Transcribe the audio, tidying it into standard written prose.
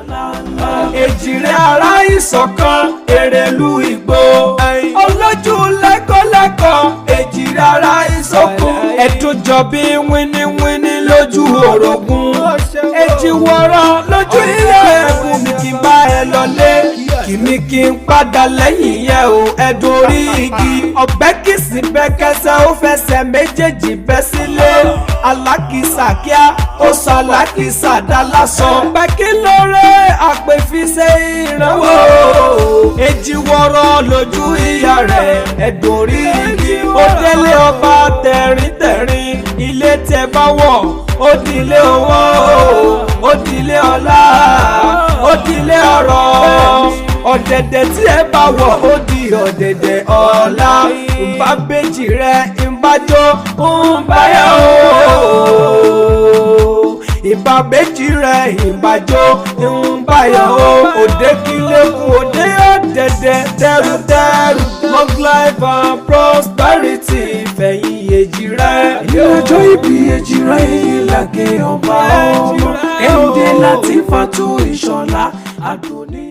Èjìrẹ́ ará ìṣọ̀kan Èrèlú Ìgbò. Olójú lẹ́kọ̀lẹ́kọ̀ Èjìrẹ́ ará ìṣọ̀kan. Ẹ̀dùn jọ bí wíníwíní lójú orogún. Èjìwọ̀rọ̀ lójú ilé ẹ̀kún mi kí n bá ẹ lọlé. Kìmí kí n padà lẹ́yìn yẹn o ẹ̀dùn orí igi. Ọ̀bẹ kìsì bẹ́ kẹsẹ̀ ó fẹsẹ̀ méjèèjì bẹ́ sílé. Alákìsà kíá ó sọ alákìsà dá lásán. Ọ̀bẹ kí lóore àpèfisẹ́ ìrànwọ́. Èjìwọ̀rọ̀ lójú ìyá rẹ̀ ẹ̀dùn orí igi. Ó délé ọba tẹ̀ríntẹ̀rín ilé tẹ bá wọ̀ ó dilé owó ó dilé ọlá ó dilé ọrọ̀. Ọ̀dẹ̀dẹ̀ tí ẹ bá wọ̀ ó di ọ̀dẹ̀dẹ̀ ọlá. Nbá bèjì rẹ̀ nbájó nbáyà o. Ìbá bèjì rẹ̀ nbájó nbáyà o. Òde kílẹ̀kùn òde ọ̀dẹ̀dẹ̀ tẹrùtẹrù. Long life and prosperity fẹ̀yìn Èjìrẹ́. Ọjọ́ ìbí Èjìrẹ́ ìlàgé ọba ọmọ. Kẹ́hìndé Látìfátù Ìṣọ̀lá Àdùnní.